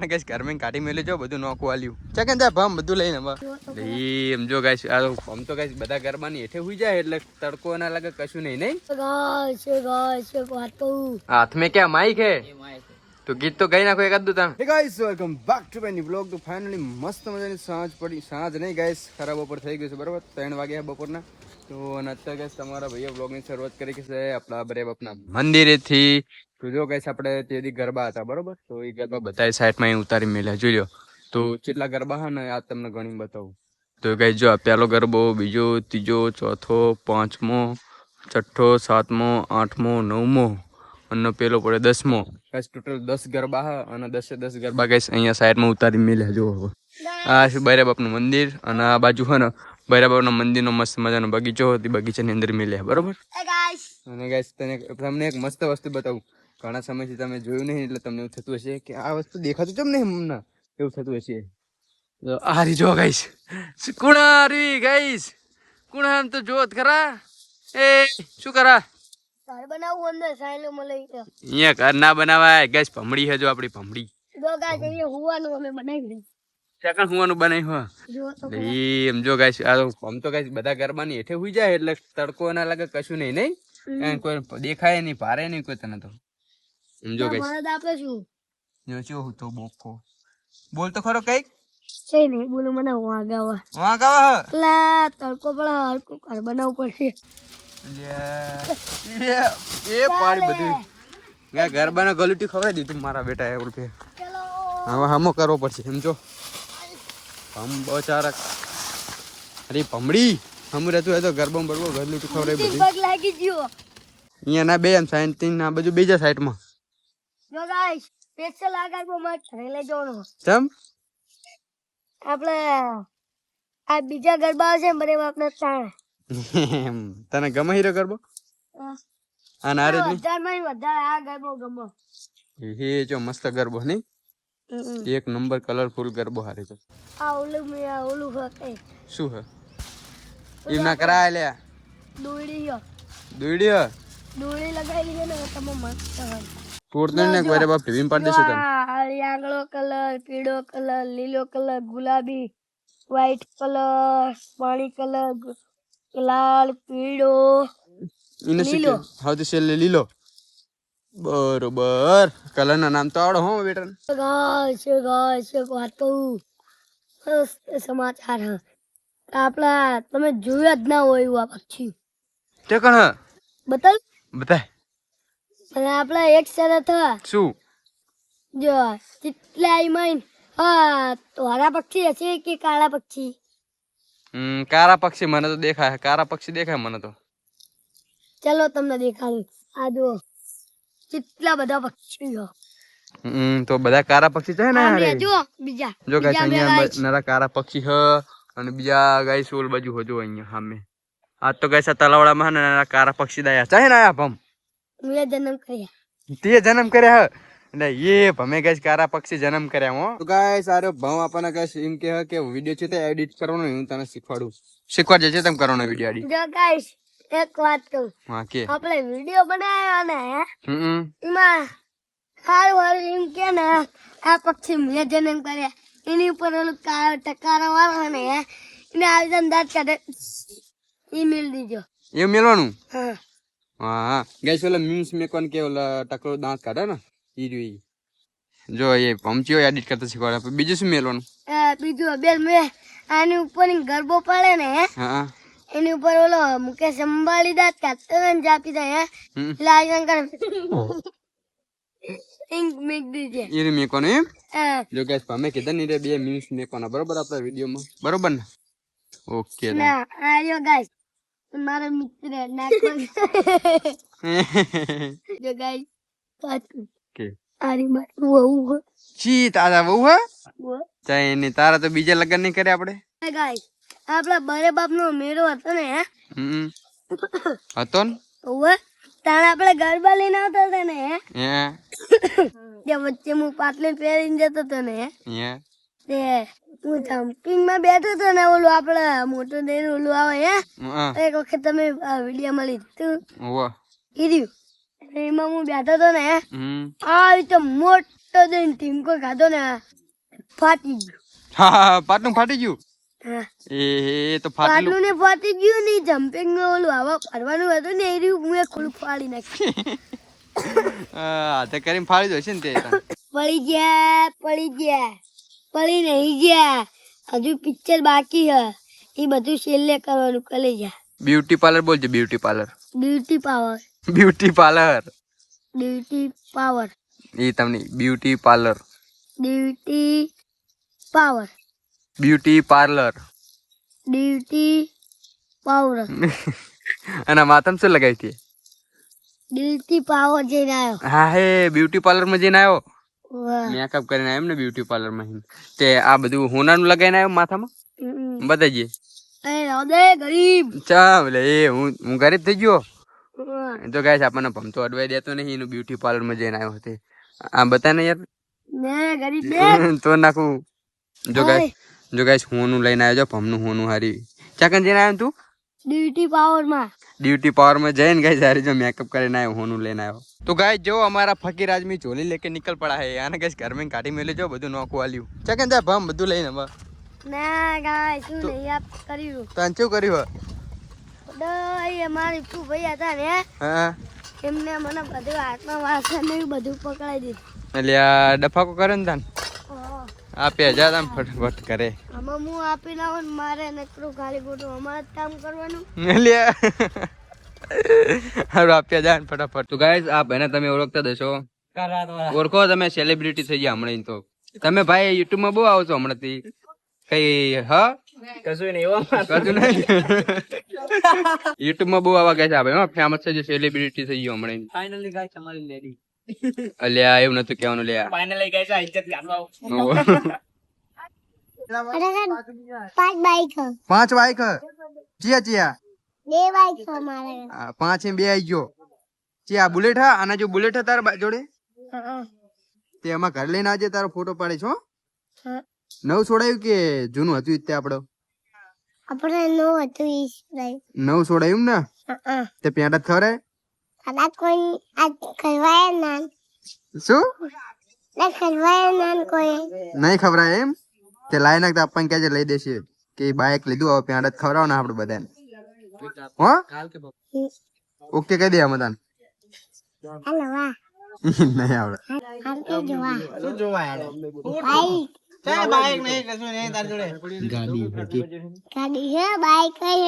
Guys ઘર માં કાઢી મેલે જો બધું નોખું આલ્યું ચકન જા ભમ બધું લઈને એમ જો ગાઈસ આ ભમ તો ગાઈસ બધા ગરબાની હેઠે હુઈ જાય એટલે તડકો ના લાગે કશું નહીં હાથ में क्या माइक है तो गीत तो गाई नाखो एकाद ता hey guys welcome back to my new vlog तो फाइनली मस्त मजाની સાંજ પડી સાંજ નહીં ગાઈસ ખરાબ બપોર થઈ ગયું છે બરાબર 3 વાગ્યા બપોરના તો અત્યારે ગાઈસ તમારા ભૈયા વ્લોગની શરૂઆત કરી છે આપણા બરે બાપના મંદિરેથી તો જો ગાઈસ આપણે તેદી ગરબા હતા બરાબર તો એ ગરબા બધાય સાઈડમાં ઉતારી મેલ્યા જોઈ લો તો કેટલા ગરબા હા ને આ તમને ઘણી બતાવું તો ગાઈસ જો પહેલો ગરબો બીજો ત્રીજો ચોથો પાંચમો છઠ્ઠો સાતમો આઠમો નવમો અને પેલો પડે 10મો ગાઈસ ટોટલ 10 ગરબા હા અને 10 ગરબા ગાઈસ અહીંયા સાઈડમાં ઉતારી મેલ્યા જો આ છે બૈરા બાપનું મંદિર અને આ બાજુ હે ને બૈરા બાપના મંદિરનો મસ્ત મજાનો બગીચો હતી બગીચાની અંદર મેલ્યા બરોબર અને ગાઈસ તમને એક મસ્ત વસ્તુ બતાવું ઘણા સમયથી તમે જોયું નહીં એટલે તમને એવું થતું હશે કે આ વસ્તુ દેખાતું કેમ નહીં હમણાં એવું થતું હશે તો આ રી જો ગાઈસ કુણારી ગાઈસ કુણામ તો જોત ખરા એ શું કરા ઘર બનાવું અંદર સાયલો મલઈ અહીંયા ઘર ના બનાવાય ગાઈસ ભમડી હે જો આપણી ભમડી જો ગાઈસ અહીંયા હુવાનું અમે બનાવી દે સેકન્ડ હુવાનું બનાવ્યું જો તો એમ જો ગાઈસ આ આમ તો ગાઈસ બધા ગરબાની હેઠે હુઈ જાય એટલે તડકો ના લાગે કશું નહીં કોઈ દેખાય નહીં ભારે નહીં કોઈ તને તો એમ જો ગાઈસ મને આપે શું જો ચો હું તો બોકો બોલ તો ખરો કઈક છે ને બોલો મને વાગાવા વાગાવા લા તડકો પડે હરકો ઘર બનાવવું પડશે એ પાડી બધું ગરબાના ગલુટી ખવડાવી દીધું મારા બેટા એવું કે હવે હામો કરવો પડશે સમજો હમ બચારા અરે ભમડી હમ રહેતું હોય તો ગરબા બરબો ગલુટી ખવડાવી બધી પગ લાગી ગયો અહીંયા ના બે એમ સાઈડ તીન ના બાજુ બીજા સાઈડમાં જો ગાઈસ સ્પેશિયલ આગળ બો મત ઘરે લઈ જવાનો ચમ આપણે આ બીજા ગરબા છે બરે બાપને ચાણ તને ગમે હીરો ગરબો આ નારે જ વધારે વધારે આ ગરબો ગમો હે જો મસ્ત ગરબો નહીં એક નંબર કલરફુલ ગરબો હારે છે આ ઓલું મે આ ઓલું હે શું હે એમ ના કરાય લે દોડી લગાવી છે ને તમે મસ્ત તોડને ને કોરે બાપ ટીવી માં પાડ દેશે તને આંગળો કલર પીળો કલર લીલો કલર ગુલાબી વ્હાઈટ કલર પાણી કલર લાલ પીળો ઇને લીલો હાઉ સેલ લીલો બરોબર કલર ના નામ તો આવડો હો બેટા ગાય વાતો સમાચાર હે આપલા તમે જોયા જ ના હોય આ પક્ષી તે કણ બતાય અને આપલા એક શરત હતા શું જો કેટલા આઈમાઈન હા તો હરા પક્ષી હશે કે કાળા પક્ષી કાળા પક્ષી મને તો દેખાય કાળા પક્ષી દેખાય મને તો ચલો તમને દેખાડું આ જો કેટલા બધા પક્ષીઓ તો બધા કાળા પક્ષી છે ને આ જો બીજા જો ગાઈસ અહીંયા નરા કાળા પક્ષી હ અને બીજા ગાઈસ ઓલ બાજુ હો જો અહીંયા સામે આ તો ગાઈસ તલાવડામાં ને નરા કાળા પક્ષી દાયા છે ને આયા ભમ મેં જન્મ કર્યા તે જન્મ કર્યા એટલે એ ભમે ગાઈસ કાળા પક્ષી જન્મ કર્યા હો તો ગાઈસ આરો ભમ આપણને ગાઈસ એમ કે વિડિયો છે તે એડિટ કરવાનો હું તને શીખવાડજે છે તમે કરવાનો વિડિયો એડિટ જો ગાઈસ એક વાત કહું હા કે આપણે વિડિયો બનાવ્યો ને એમાં હારું એમ કે ને આ પક્ષી મેં જન્મ કર્યા એની ઉપર ઓલું ટકારો વાળો ને એને આવી દાંત કાઢે ઈમેલ દીજો એ મેલવાનું હા હા ગાઈસ ઓલા મીમ્સ મેકોન કે ઓલા ટકરો દાંત કાઢે ને ઈ જોઈ જો એ પમચીઓ એડિટ કરતા શીખવાડે બીજું શું મેલવાનું બીજું બેલ મેં આની ઉપર ગરબો પડે ને હા એની ઉપર ઓલો મુકેશ અંબાણી દાંત કાઢતો ને જાપી દે લાલ શંકર ઇંક મેક દીજે એ મેકોન એમ જો ગાઈસ અમે કીધા ને બે મીમ્સ મેકોના બરોબર આપણા વિડિયોમાં બરોબર ને ઓકે ના આયો ગાઈસ મારા મિત્ર નાખો જો ગાઈસ પાછું કે આરી મારી વહુ છી તારા વહુ હે ચાઈ ને તારા તો બીજા લગન નહીં કરે આપણે ગાઈસ આપડા બરે બાપનો મેળો હતો ને હતો ને ઓવે તાણ આપણે ગરબા લઈને આવતા હતા ને જે વચ્ચે હું પાટલે પહેરીને જતો હતો ને તે હું જમ્પિંગ માં બેઠો હતો ને ઓલું આપડે મોટો દેર ઓલું આવે એક વખત તમે વિડીયો માં લીધું એમાં હું બેઠો હતો ને આવી તો મોટો તો જઈને ટીમકો ખાધો ને ફાટી ગયું. હા હા પાટલું ફાટી ગયું. હા એ તો ફાટેલું. પાટલું ને ફાટી ગયું ને જમ્પિંગ નું ઓલું હવા ફરવાનું હતું ને એ રહ્યું હું ખુલ્લું ફાડી નાખ્યું. તે કરીને ફાડી દો છે ને તે. પડી નહીં ગયા. હજુ પિક્ચર બાકી હે એ બધું છેલ્લે કરવાનું કરી જા. બ્યુટી પાર્લર બોલજો. Beauty parlour. Beauty power. Beauty parlour. Beauty power. એ તમને beauty parlour. Beauty power. Beauty parlour. Beauty power. અને માથામાં શું લગાવી હતી? બ્યુટી પાવર જઈને આવ્યો. હા હે બ્યુટી પાર્લર માં જઈને આવ્યો. વાહ. મેકઅપ કરીને આવ્યો એમ ને બ્યુટી પાર્લર માં. તે આ બધું હોનાનું લગાવીને આવ્યો માથામાં. બતાવીએ. એ રાધે ગરીબ. ચા બોલે એ હું ગરીબ થઈ ગયો. વાહ. તો ગાઈસ આપણને ભમતો અડવાઈ દેતો નહીં. એનું બ્યુટી પાર્લર માં જઈને આવ્યો હતો. આ બતા ને યાર. મેં ગરીબ ને તો નાખું. જો ગાઈસ હોનું લઈને આવ્યો. ભમનું હોનું હારી. ચાકન જઈને આવ્યો તું? બ્યુટી પાવર માં. ड्यूटी पावर में जैन गाइस सारी जो मेकअप करना है होनू लेना है. तो गाइस जो हमारा फकीर आदमी झोली लेके निकल पड़ा है यार गाइस घर में काटी मेले जो બધું નોકો આલ્યું. ચકન જા ભમ બધું લઈને બા. ના ગાય શું નહીં આપ કર્યું. તાન શું કર્યું? દઈ મારી તું ભૈયા હતા ને હા એમને મને બધું હાથમાં વાસણ ને બધું પકડાઈ દીધું. એટલે આ ડફાકો કરે ને તાન આપે જા તાન ફટફટ કરે. આમાં હું આપી ના મારે નકરું ખાલી ખોટું અમારે જ કામ કરવાનું. એટલે હારું આપ્યા જા ફટાફટ. તો ગાઈસ આ ભાઈને તમે ઓળખતા દશો. ઓળખો તમે સેલિબ્રિટી થઈ ગયા હમણાં તો. તમે ભાઈ યુટ્યુબ માં બહુ આવો છો હમણાંથી. કઈ હા કશું નહીં યુટ્યુબ માં બહુ આવા ગયા છે ભાઈ. ફેમસ છે જે સેલિબ્રિટી થઈ ગયો હમણાં. ફાઇનલી ગાઈસ અમારી લેડી. અલ્યા એવું નતું કહેવાનું લ્યા. ફાઇનલી ગાઈસ આ ઇજ્જત ગાનવા. પાંચ બાઈક 5 બાઈક ચિયા ચિયા 2 બાઈક અમારે 5 એ 2 આવી ગયો. ચિયા બુલેટ હા. આના જો બુલેટ હા તારા જોડે તે એમાં ઘર લઈને આજે તારો ફોટો પાડીશ હો. નવું છોડાયું કે જૂનું હતું તે આપડે આપણે નો હતું ઈ ભાઈ નવું છોડાયું ને તે પેન્ટ જ ખવરે કદાચ કોઈ આજ કરવાય ના શું ના કરવાય ના કોઈ નહીં ખવરાય એમ તે લાઈ નાખતા આપણને કેજે લઈ દેશે કે બાઈક લીધું હવે પેન્ટ જ ખવરાવ ને આપણે બધાને હો. ઓકે કહી દે મદાન. હાલો વાહ નહીં આવડે. હાલ કે જોવા શું જોવા યાર? બાઈક ચાલ બાઈક નહીં કશું નહીં તાર જોડે. ગાડી છે બાઈક કઈ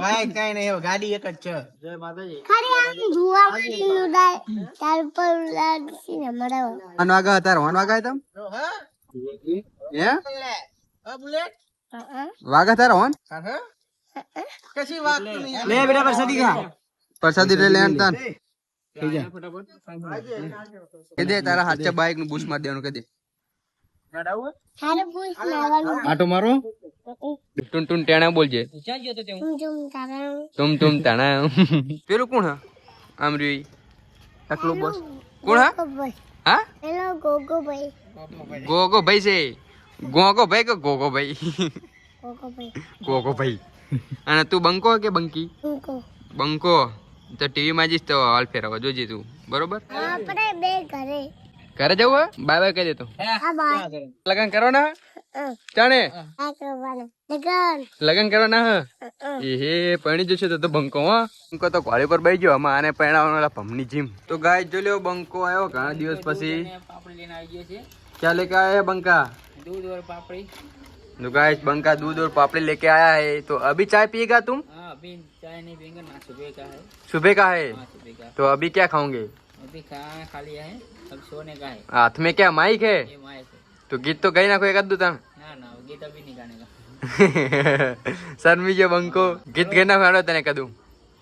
બાઈક કઈ નહીં હવે ગાડી એક જ છે. જય માતાજી. ખરી આમ જોવા મળીનું દાય તાર પર લાગીને મરાવ અન વાગા તાર હોન વાગા તમ હા હે આ બુલેટ વાગા તાર હોન હા કશી વાત નહીં. લે બેટા પરસાદી ખા. પ્રસાદી લે લેન તાન કે દે તારા હાથે બાઈક નું બૂસ્ટ માર દેવાનું કે દે. હારે પૂછ લાવવાનું આટો મારો ટુન ટુન ટેણા બોલજે. તુમ તુમ ટેણા પેલું કોણ હા આમ રી ટકલો બોસ કોણ હા હા હેલો ગોગો ભાઈ ગોગો ભાઈ છે. ગોગો ભાઈ કે ગોગો ભાઈ? ગોગો ભાઈ ગોગો ભાઈ. અને તું બંકો કે બંકી? બંકો તો ટીવી માં જઈશ તો હાલ ફેરવા જોજે તું બરોબર. આપણે બે ઘરે ઘરે જવું હે બાય બાય કહી દેતો. આ બાય લગન કરવાના ચાણે આ કરવાના લગન લગન કરવાના હે એ હે પરણી જશે તો બંકો હા. બંકો તો કોળી પર બેસી ગયો આમાં આને પરણાવવાનો ભમની જીમ. તો ગાય જો લ્યો બંકો આવ્યો ઘણા દિવસ પછી. પાપડી લઈને આવી ગયા છે. क्या लेके आए हैं बंका? दूध और पापड़ी. तो गाइस बंका दूध और पापड़ी लेके आया है. तो अभी चाय पिएगा तुम? हाँ अभी चाय नहीं पियेंगे ना सुबह का है. सुबह का है. हाँ सुबह का. तो अभी क्या खाओगे? अभी खाना खा लिया है अब सोने का है. हाथ में क्या माइक है? ये माइक है. तो गीत तो गई ना कोई कर दो था. ना ना वो गीत अभी नहीं गाने का. शर्मी जो बंको गीत गई ना फाड़ो तने कदू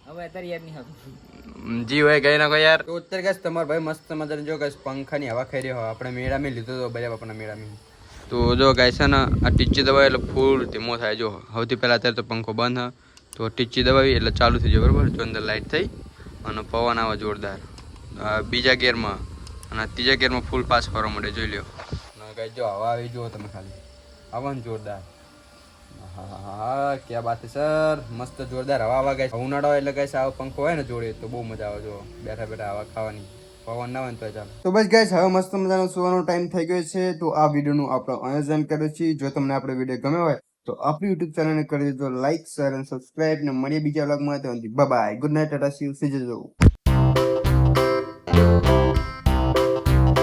अब અત્યારે યાદ નહીં આવતું. જી હોય ગઈ ના કોઈ યાર. તો અત્યારે ગાઈસ તમારો ભાઈ મસ્ત મજાનો જો ગાઈસ પંખાની હવા ખાઈ રહ્યો આપણે મેળામાં લીધો તો બજા બાપાના મેળામાં. તો જો ગાઈસ છે ને આ ટીચી દબાવી એટલે ફૂલ ધીમો થાય. જો સૌથી પહેલાં અત્યારે તો પંખો બંધ હ તો ટીચી દબાવી એટલે ચાલુ થઈ જાય બરાબર. જો અંદર લાઇટ થઈ અને પવન આવે જોરદાર બીજા ગેરમાં અને ત્રીજા ગેરમાં ફૂલ પાસ કરવા માટે જોઈ લ્યો. ગાઈસ જો હવા આવી જુઓ તમે ખાલી હવા ને જોરદાર. હા ક્યાં બાત છે સર મસ્ત જોરદાર હવા ગાય. ઉનાળો એટલે ગાઈસ આવો પંખો હોય ને જોડે તો બહુ મજા આવે. જો બેઠા બેઠા હવા ખાવાની પવન ના હોય તો ચાલો. તો બસ ગાઈસ હવે મસ્ત મજાનો સુવાનો ટાઈમ થઈ ગયો છે. તો આ વિડીયોનું આપણે આયોજન કર્યું છે. જો તમને આપણો વિડીયો ગમ્યો હોય તો આપણી યુટ્યુબ ચેનલને કરી દેજો લાઈક શેર અને સબસ્ક્રાઇબ ને મળીએ બીજા વ્લોગમાં. તો bye bye, good night, Tata, C you, C જજો.